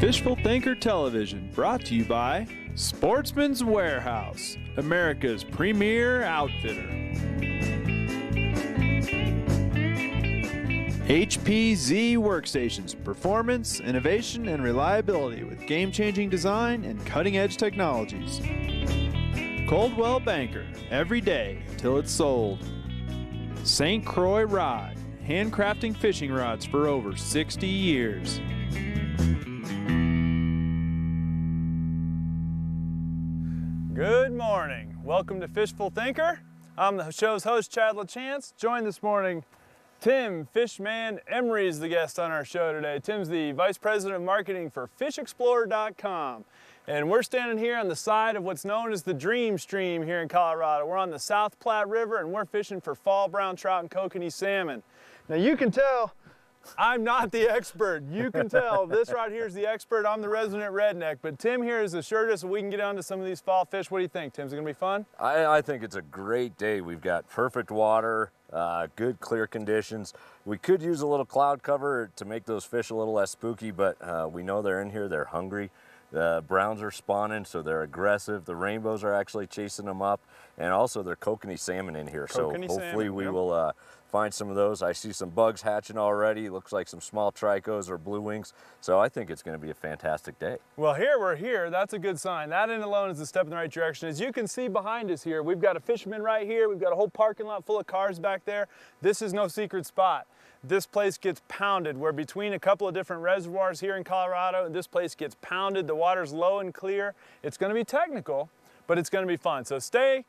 Fishful Thinker Television, brought to you by Sportsman's Warehouse, America's premier outfitter. HPZ Workstations, performance, innovation, and reliability with game-changing design and cutting-edge technologies. Coldwell Banker, every day till it's sold. St. Croix Rod, handcrafting fishing rods for over 60 years. Good morning. Welcome to Fishful Thinker. I'm the show's host, Chad LaChance. Joined this morning, Tim Fishman Emery is the guest on our show today. Tim's the Vice President of Marketing for FishExplorer.com. And we're standing here on the side of what's known as the Dream Stream here in Colorado. We're on the South Platte River and we're fishing for fall brown trout and kokanee salmon. Now you can tell I'm not the expert. You can tell this right here is the expert. I'm the resident redneck, but Tim here has assured us that we can get onto some of these fall fish. What do you think, Tim? Is it gonna be fun? I think it's a great day. We've got perfect water, good clear conditions. We could use a little cloud cover to make those fish a little less spooky, but we know they're in here, they're hungry. The browns are spawning, so they're aggressive. The rainbows are actually chasing them up, and also they're kokanee salmon in here. So hopefully we will find some of those. I see some bugs hatching already. Looks like some small tricos or blue wings. So I think it's going to be a fantastic day. Well, we're here. That's a good sign. That in alone is a step in the right direction. As you can see behind us here, we've got a fisherman right here. We've got a whole parking lot full of cars back there. This is no secret spot. This place gets pounded. We're between a couple of different reservoirs here in Colorado, and this place gets pounded. The water's low and clear. It's going to be technical, but it's going to be fun. So stay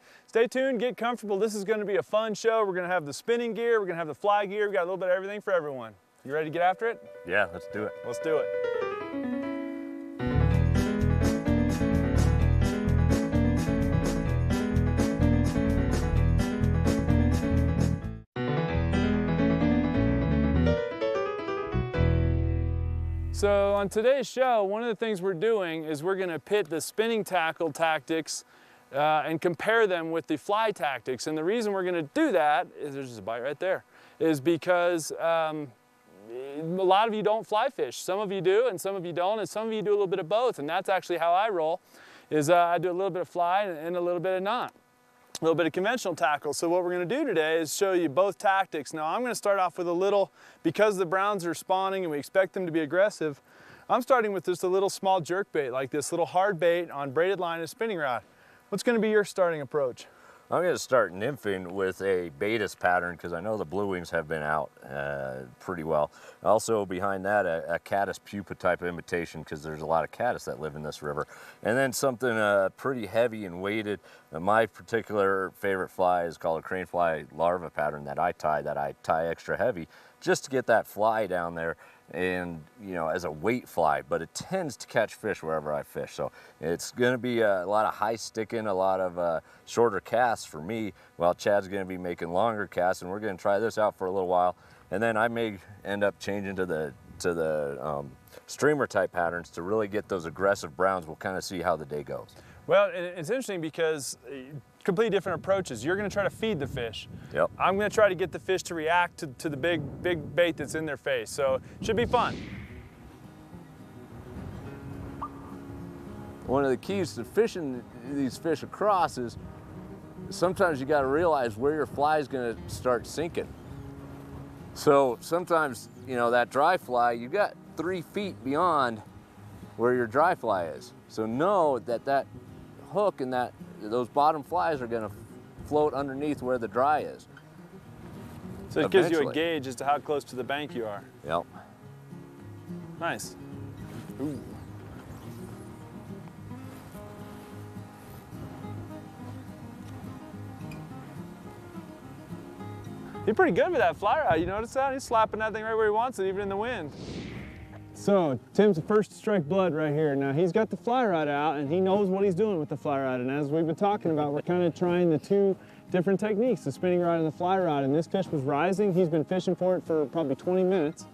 tuned, get comfortable. This is going to be a fun show. We're going to have the spinning gear, we're going to have the fly gear. We've got a little bit of everything for everyone. You ready to get after it? Yeah, let's do it. Let's do it. So on today's show, one of the things we're doing is we're going to pit the spinning tackle tactics and compare them with the fly tactics. And the reason we're going to do that is, there's just a bite right there, is because a lot of you don't fly fish. Some of you do and some of you don't, and some of you do a little bit of both. And that's actually how I roll, is I do a little bit of fly and a little bit of not. A little bit of conventional tackle. So what we're going to do today is show you both tactics. Now I'm going to start off with a little, because the browns are spawning and we expect them to be aggressive, I'm starting with just a little small jerk bait, like this little hard bait on braided line and spinning rod. What's going to be your starting approach? I'm going to start nymphing with a Baetis pattern because I know the blue wings have been out pretty well. Also behind that, a caddis pupa type of imitation because there's a lot of caddis that live in this river. And then something pretty heavy and weighted. My particular favorite fly is called a crane fly larva pattern that I tie extra heavy just to get that fly down there, and as a weight fly, but it tends to catch fish wherever I fish. So it's going to be a lot of high sticking, a lot of shorter casts for me, while Chad's going to be making longer casts, and we're going to try this out for a little while. And then I may end up changing to the streamer type patterns to really get those aggressive browns. We'll kind of see how the day goes. Well, it's interesting because completely different approaches. You're going to try to feed the fish. Yep. I'm going to try to get the fish to react to the big bait that's in their face. So it should be fun. One of the keys to fishing these fish across is sometimes you got to realize where your fly is going to start sinking. So sometimes, that dry fly, you got 3 feet beyond where your dry fly is. So know that hook and those bottom flies are going to float underneath where the dry is. So it gives you a gauge as to how close to the bank you are. Yep. Nice. Ooh. He's pretty good with that fly rod. You notice that? He's slapping that thing right where he wants it, even in the wind. So Tim's the first to strike blood right here. Now he's got the fly rod out and he knows what he's doing with the fly rod. And as we've been talking about, we're kind of trying the two different techniques, the spinning rod and the fly rod. And this fish was rising. He's been fishing for it for probably 20 minutes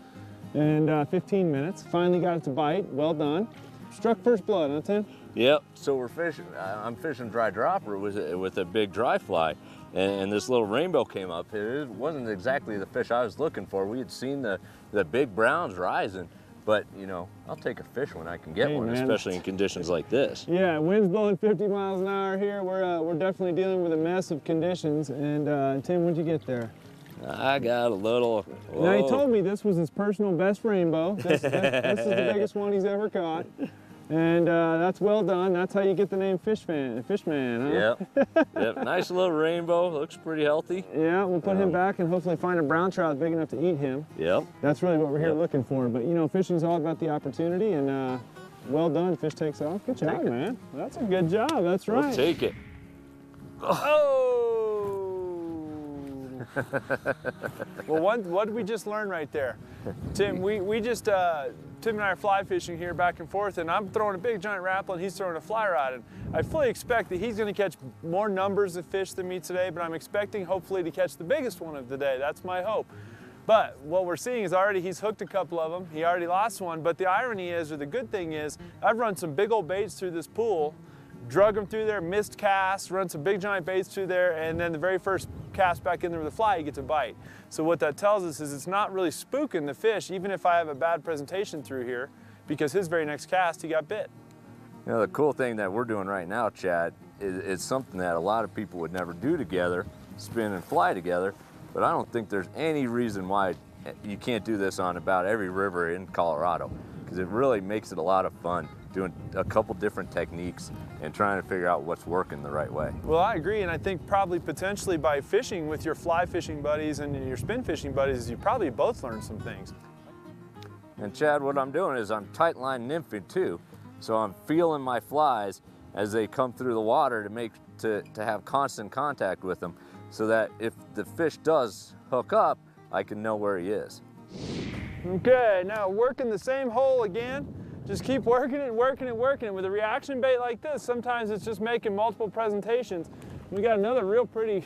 and 15 minutes. Finally got it to bite. Well done. Struck first blood, huh, Tim? Yep. So we're fishing. I'm fishing dry dropper with a big dry fly. And this little rainbow came up. It wasn't exactly the fish I was looking for. We had seen the big browns rising. But, you know, I'll take a fish when I can get one, man, especially in conditions like this. Yeah, wind's blowing 50 miles an hour here. We're definitely dealing with a mess of conditions. And Tim, what'd you get there? I got a little... Whoa. Now, he told me this was his personal best rainbow. This is the biggest one he's ever caught. And that's well done. That's how you get the name Fishman, huh? Yep. Yep. Nice little rainbow. Looks pretty healthy. Yeah, we'll put him back and hopefully find a brown trout big enough to eat him. Yep. That's really what we're here looking for. But you know, fishing's all about the opportunity, and well done. Fish takes off. Good job, man. That's a good job. That's right. We'll take it. Oh! Well, what did we just learn right there? Tim, we just, Tim and I are fly fishing here back and forth, and I'm throwing a big giant rapple and he's throwing a fly rod. And I fully expect that he's going to catch more numbers of fish than me today, but I'm expecting hopefully to catch the biggest one of the day. That's my hope. But what we're seeing is already he's hooked a couple of them. He already lost one, but the irony is, or the good thing is, I've run some big old baits through this pool, drug them through there, missed casts, run some big giant baits through there, and then the very first cast back in there with a fly, he gets a bite. So what that tells us is it's not really spooking the fish, even if I have a bad presentation through here, because his very next cast, he got bit. You know, the cool thing that we're doing right now, Chad, is something that a lot of people would never do together, spin and fly together, but I don't think there's any reason why you can't do this on about every river in Colorado, because it really makes it a lot of fun, doing a couple different techniques and trying to figure out what's working the right way. Well, I agree, and I think probably potentially by fishing with your fly fishing buddies and your spin fishing buddies, you probably both learn some things. And Chad, what I'm doing is I'm tight line nymphing too, so I'm feeling my flies as they come through the water to have constant contact with them, so that if the fish does hook up, I can know where he is. Okay, now working the same hole again. Just keep working it, working it, working it. With a reaction bait like this, sometimes it's just making multiple presentations. We got another real pretty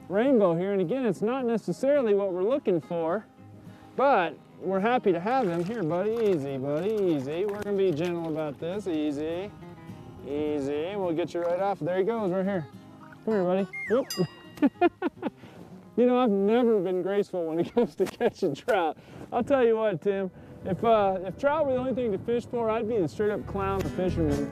rainbow here, and again, it's not necessarily what we're looking for, but we're happy to have him. Here, buddy, easy, buddy, easy. We're gonna be gentle about this, easy, easy. We'll get you right off. There he goes, right here. Come here, buddy. Whoop. You know, I've never been graceful when it comes to catching trout. I'll tell you what, Tim, if trout were the only thing to fish for, I'd be the straight up clown fisherman.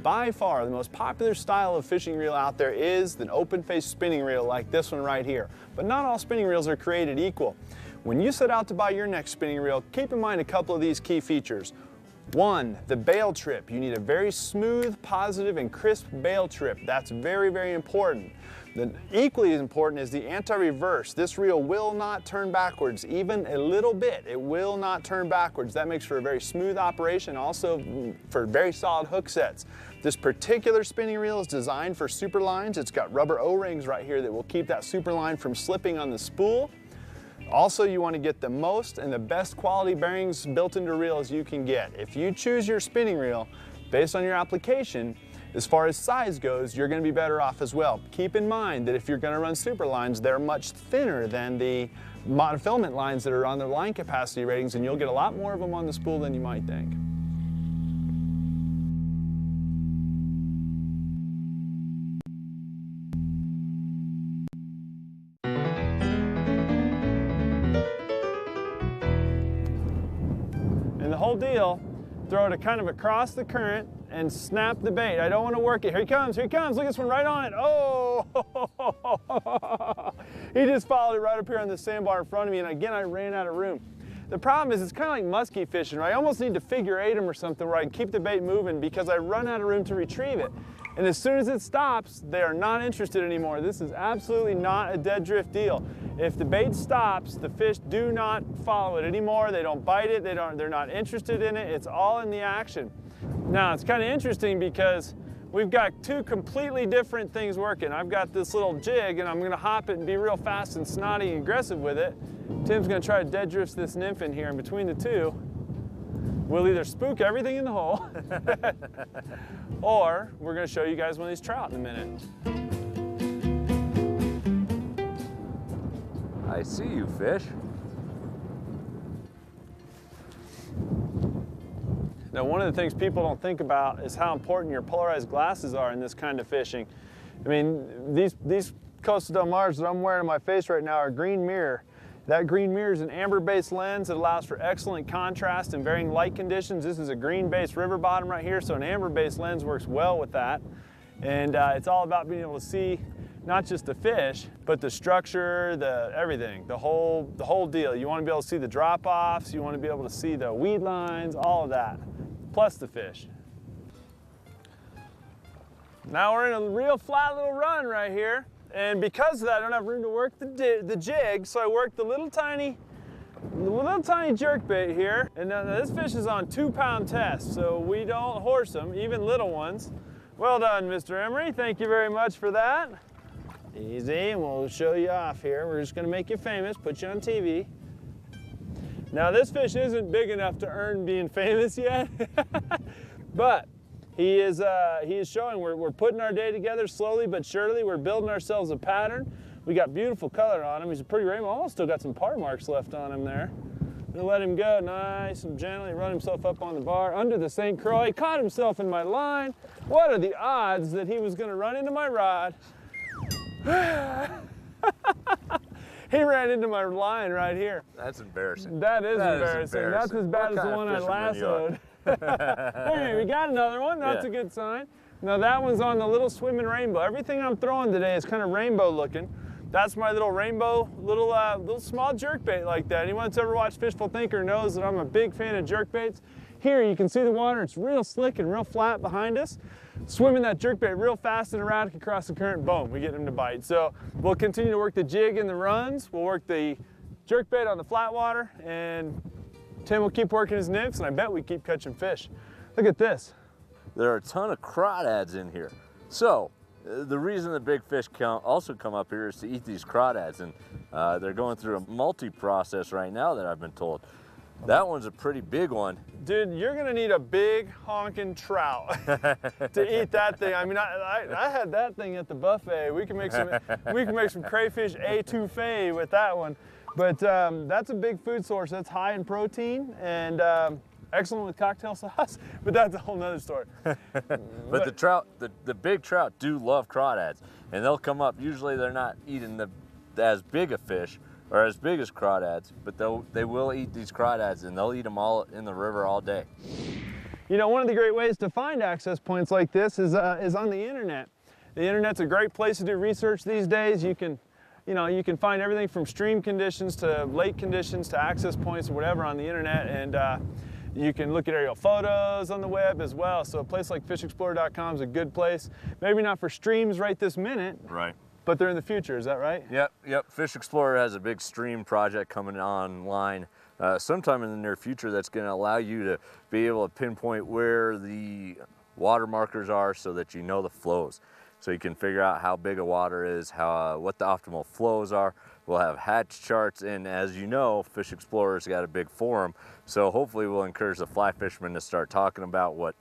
By far, the most popular style of fishing reel out there is an open-face spinning reel like this one right here. But not all spinning reels are created equal. When you set out to buy your next spinning reel, keep in mind a couple of these key features. One, the bail trip. You need a very smooth, positive, and crisp bail trip. That's very, very important. Equally as important is the anti-reverse. This reel will not turn backwards, even a little bit. It will not turn backwards. That makes for a very smooth operation, also for very solid hook sets. This particular spinning reel is designed for super lines. It's got rubber O-rings right here that will keep that super line from slipping on the spool. Also, you want to get the most and the best quality bearings built into a reel as you can get. If you choose your spinning reel based on your application, as far as size goes, you're going to be better off as well. Keep in mind that if you're going to run super lines, they're much thinner than the monofilament lines that are on the line capacity ratings, and you'll get a lot more of them on the spool than you might think. And the whole deal, throw it kind of across the current and snap the bait. I don't want to work it. Here he comes, look at this one right on it. Oh, he just followed it right up here on the sandbar in front of me, and again, I ran out of room. The problem is it's kind of like muskie fishing, right? I almost need to figure eight them or something where I can keep the bait moving because I run out of room to retrieve it. And as soon as it stops, they are not interested anymore. This is absolutely not a dead drift deal. If the bait stops, the fish do not follow it anymore. They don't bite it, they're not interested in it. It's all in the action. Now, it's kind of interesting because we've got two completely different things working. I've got this little jig and I'm gonna hop it and be real fast and snotty and aggressive with it. Tim's gonna try to dead drift this nymph in here, and between the two, we'll either spook everything in the hole or we're gonna show you guys one of these trout in a minute. I see you, fish. Now, one of the things people don't think about is how important your polarized glasses are in this kind of fishing. I mean, these Costa Del Mars that I'm wearing on my face right now are green mirror. That green mirror is an amber-based lens that allows for excellent contrast in varying light conditions. This is a green-based river bottom right here, so an amber-based lens works well with that. And it's all about being able to see not just the fish, but the structure, everything, the whole deal. You want to be able to see the drop-offs, you want to be able to see the weed lines, all of that, plus the fish. Now we're in a real flat little run right here. And because of that, I don't have room to work the jig, so I worked the little tiny jerkbait here. And now this fish is on 2-pound test, so we don't horse them, even little ones. Well done, Mr. Emery. Thank you very much for that. Easy, and we'll show you off here. We're just gonna make you famous, put you on TV. Now this fish isn't big enough to earn being famous yet, but he is showing we're putting our day together slowly but surely. We're building ourselves a pattern. We got beautiful color on him. He's a pretty rainbow. Almost still got some par marks left on him there. Gonna let him go nice and gently, run himself up on the bar under the St. Croix. He caught himself in my line. What are the odds that he was gonna run into my rod? He ran into my line right here. That's embarrassing. That is embarrassing. That's as bad as the one I lassoed. Hey, we got another one. That's a good sign. Now that one's on the little swimming rainbow. Everything I'm throwing today is kind of rainbow looking. That's my little rainbow, little small jerkbait like that. Anyone that's ever watched Fishful Thinker knows that I'm a big fan of jerkbaits. Here you can see the water. It's real slick and real flat behind us. Swimming that jerkbait real fast and erratic across the current, boom, we get him to bite. So we'll continue to work the jig and the runs. We'll work the jerkbait on the flat water, and Tim will keep working his nymphs, and I bet we keep catching fish. Look at this. There are a ton of crawdads in here. So the reason the big fish also come up here is to eat these crawdads, and they're going through a multi-process right now that I've been told. That one's a pretty big one. Dude, you're gonna need a big honking trout to eat that thing. I mean, I had that thing at the buffet. We can make some crayfish étouffée with that one. But that's a big food source. That's high in protein and excellent with cocktail sauce. But that's a whole nother story. But the trout, the big trout do love crawdads, and they'll come up. Usually they're not eating as big a fish or as big as crawdads, but they will eat these crawdads, and they'll eat them all in the river all day. You know, one of the great ways to find access points like this is on the internet. The internet's a great place to do research these days. You can find everything from stream conditions to lake conditions to access points or whatever on the internet, and you can look at aerial photos on the web as well. So a place like fishexplorer.com is a good place. Maybe not for streams right this minute. Right. But they're in the future, is that right? Yep. Fish Explorer has a big stream project coming online sometime in the near future that's going to allow you to be able to pinpoint where the water markers are so that you know the flows. So you can figure out how big a water is, what the optimal flows are. We'll have hatch charts, and as you know, Fish Explorer's got a big forum, so hopefully we'll encourage the fly fishermen to start talking about what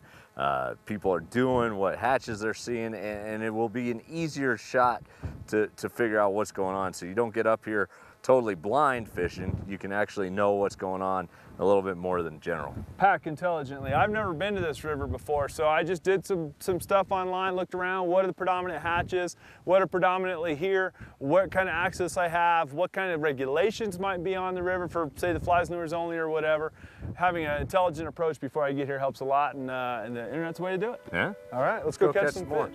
people are doing, what hatches they're seeing, and it will be an easier shot to figure out what's going on. So you don't get up here totally blind fishing. You can actually know what's going on a little bit more than general. Pack intelligently. I've never been to this river before, so I just did some stuff online, looked around, what are the predominant hatches, what are predominantly here, what kind of access I have, what kind of regulations might be on the river for, say, the flies and lures only or whatever. Having an intelligent approach before I get here helps a lot, and the internet's the way to do it. Yeah? All right, let's go catch some more.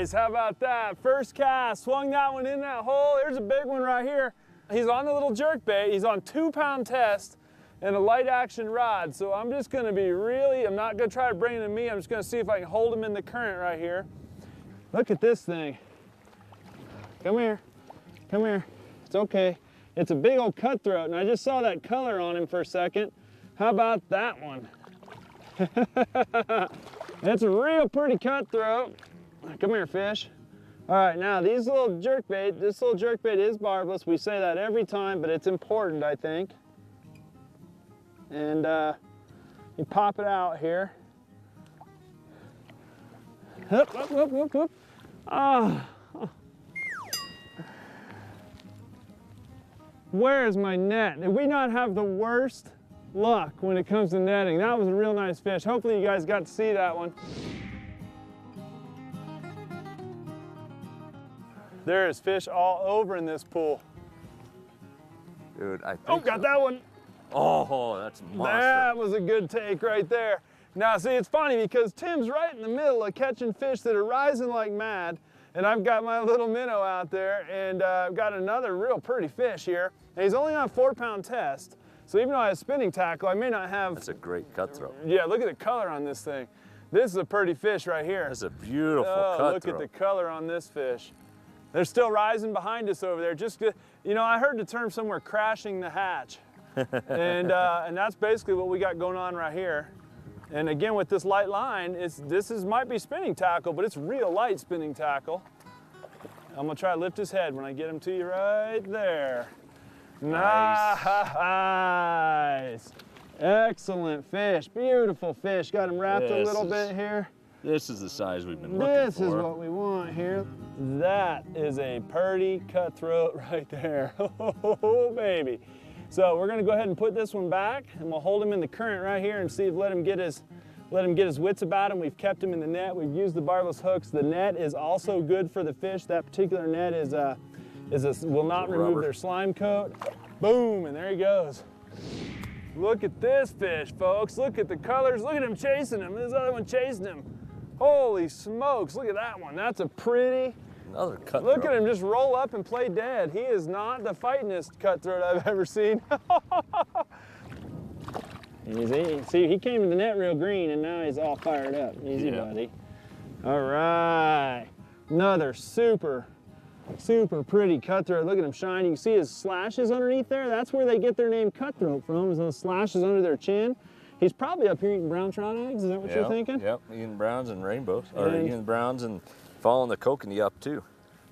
fish. How about that? First cast, swung that one in that hole. There's a big one right here. He's on the little jerkbait. He's on 2-pound test and a light action rod. So I'm just gonna be I'm not gonna try to bring him to me. I'm just gonna see if I can hold him in the current right here. Look at this thing. Come here, come here. It's okay. It's a big old cutthroat, and I just saw that color on him for a second. That one? It's a real pretty cutthroat. Come here, fish. All right, now this little jerkbait is barbless. We say that every time, but it's important, I think. And you pop it out here. Whoop, whoop, whoop, whoop, whoop. Where's my net? Did we not have the worst luck when it comes to netting? That was a real nice fish. Hopefully you guys got to see that one. There is fish all over in this pool. Dude, I think Oh, got that one. Oh, that's a monster. That was a good take right there. Now, see, it's funny because Tim's right in the middle of catching fish that are rising like mad, and I've got my little minnow out there, and I've got another real pretty fish here. And he's only on a 4-pound test, so even though I have spinning tackle, I may not have... That's a great cutthroat. Yeah, look at the color on this thing. This is a pretty fish right here. That's a beautiful cutthroat. Look at the color on this fish. They're still rising behind us over there. Just, you know, I heard the term somewhere, crashing the hatch. and that's basically what we got going on right here. And again, with this light line, might be spinning tackle, but it's real light spinning tackle. I'm gonna try to lift his head when I get him to you right there. Nice. Excellent fish, beautiful fish. Got him wrapped a little bit here. This is the size we've been looking for. This is what we want here. That is a pretty cutthroat right there. Oh, baby. So we're gonna go ahead and put this one back, and we'll hold him in the current right here and see if let him get his wits about him. We've kept him in the net. We've used the barbless hooks. The net is also good for the fish. That particular net will not remove their slime coat. Boom, and there he goes. Look at this fish, folks. Look at the colors. Look at him chasing him. This other one chasing him. Holy smokes, look at that one. That's a pretty... Another cutthroat. Look at him just roll up and play dead. He is not the fightingest cutthroat I've ever seen. Easy. See, he came to the net real green, and now he's all fired up. Easy, buddy. All right. Another super pretty cutthroat. Look at him shine. You can see his slashes underneath there. That's where they get their name cutthroat from, is those slashes under their chin. He's probably up here eating brown trout eggs. Is that what you're thinking? Yep, eating browns and rainbows. Or eating browns and following the kokanee up too.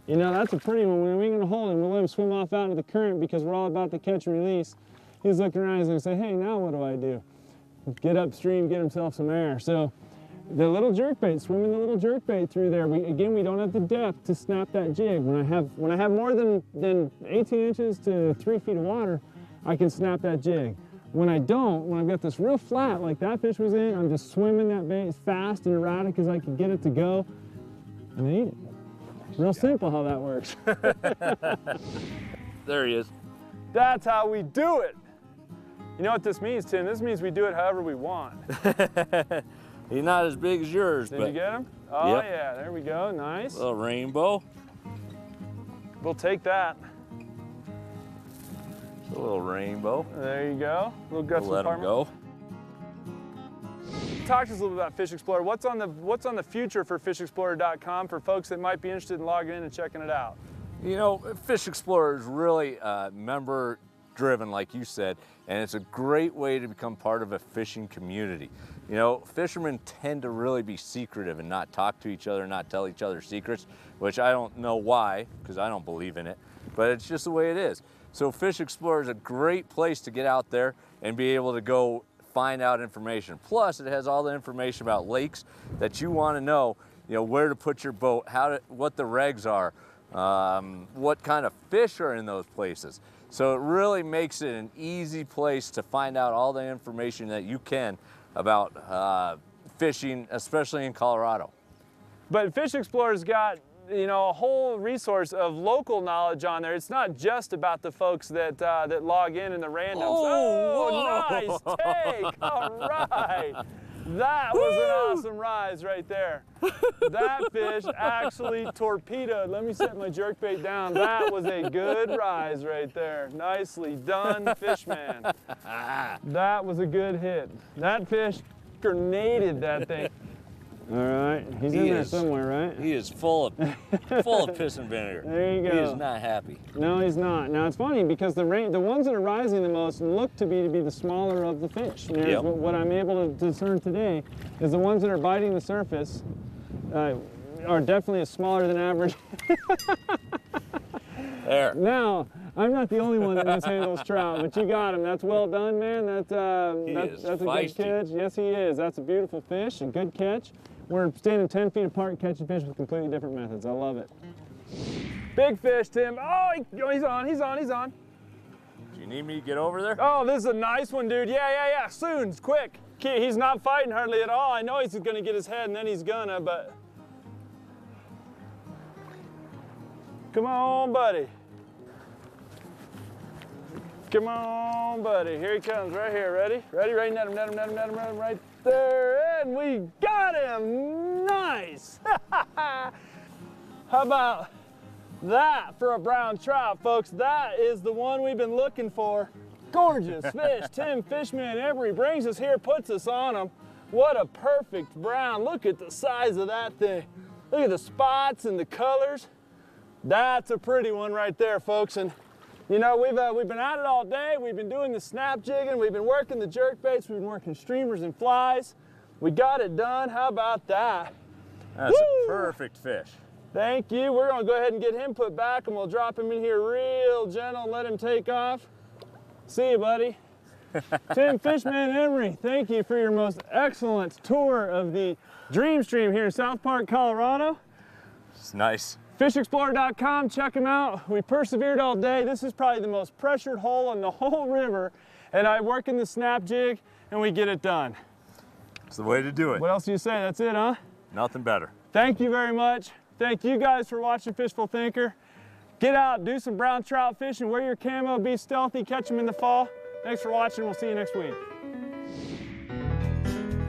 You know, that's a pretty one. When we're gonna hold him, we'll let him swim off out into the current because we're all about to catch and release. He's looking around, he's gonna say, hey, now what do I do? Get upstream, get himself some air. So the little jerkbait, swimming the little jerkbait through there. Again, we don't have the depth to snap that jig. When I have more than 18 inches to 3 feet of water, I can snap that jig. When I don't, when I've got this real flat like that fish was in, I'm just swimming that bait as fast and erratic as I can get it to go, and I eat it. Real simple how that works. There he is. That's how we do it. You know what this means, Tim? This means we do it however we want. He's not as big as yours, Did you get him? Oh, yeah, there we go, nice. A little rainbow. We'll take that. A little rainbow. There you go. Little guts let him go. Talk to us a little bit about Fish Explorer. What's on the future for fishexplorer.com for folks that might be interested in logging in and checking it out? You know, Fish Explorer is really member driven, like you said, and it's a great way to become part of a fishing community. You know, fishermen tend to really be secretive and not talk to each other, not tell each other secrets, which I don't know why, because I don't believe in it, but it's just the way it is. So Fish Explorer is a great place to get out there and be able to go find out information. Plus, it has all the information about lakes that you want to know, you know, where to put your boat, what the regs are, what kind of fish are in those places. So it really makes it an easy place to find out all the information that you can about fishing, especially in Colorado. But Fish Explorer's got, you know, a whole resource of local knowledge on there. It's not just about the folks that that log in the randoms. Oh, nice take! All right, that was an awesome rise right there. That fish actually torpedoed. Let me set my jerkbait down. That was a good rise right there. Nicely done, Fishman. That was a good hit. That fish grenaded that thing. All right, he's in there somewhere, right? He is full of piss and vinegar. There you go. He is not happy. No, he's not. Now it's funny because the ones that are rising the most look to be the smaller of the fish. Yep. What I'm able to discern today is the ones that are biting the surface are definitely smaller than average. There. Now, I'm not the only one that mishandles trout, but you got him. That's well done, man. That's a good catch. Yes, he is. That's a beautiful fish, a good catch. We're standing 10 feet apart catching fish with completely different methods. I love it. Big fish, Tim. Oh, he's on. You need me to get over there? Oh, this is a nice one, dude. Yeah. Soon, quick. He's not fighting hardly at all. I know he's gonna get his head and then he's gonna, but. Come on, buddy. Come on, buddy. Here he comes, right here. Ready? Ready? Right, net him, right there. And we got him. Nice. How about that for a brown trout, folks? That is the one we've been looking for. Gorgeous fish. Tim Fishman Emery brings us here, puts us on him. What a perfect brown. Look at the size of that thing. Look at the spots and the colors. That's a pretty one right there, folks. And you know, we've been at it all day. We've been doing the snap jigging. We've been working the jerk baits. We've been working streamers and flies. We got it done. How about that? That's a perfect fish. Thank you. We're gonna go ahead and get him put back and we'll drop him in here real gentle and let him take off. See you, buddy. Tim Fishman Emery, thank you for your most excellent tour of the Dream Stream here in South Park, Colorado. It's nice. FishExplorer.com, check them out. We persevered all day. This is probably the most pressured hole in the whole river. And I work in the snap jig and we get it done. It's the way to do it. What else do you say? That's it, huh? Nothing better. Thank you very much. Thank you guys for watching Fishful Thinker. Get out, do some brown trout fishing, wear your camo, be stealthy, catch them in the fall. Thanks for watching. We'll see you next week.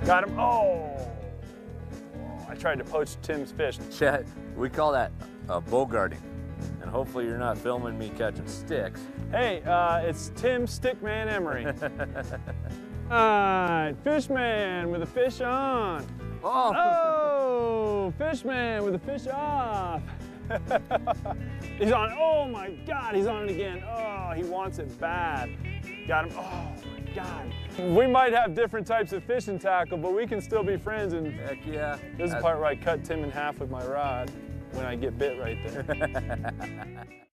Got him. Oh, I tried to poach Tim's fish. Chad, we call that bogarting. And hopefully you're not filming me catching sticks. Hey, it's Tim Stickman Emery. All right, Fishman with a fish on. Oh, Fishman with a fish off. He's on, oh my God, he's on it again. Oh, he wants it bad. Got him, oh my God. We might have different types of fishing tackle, but we can still be friends. And heck yeah. This is the part where I cut Tim in half with my rod when I get bit right there.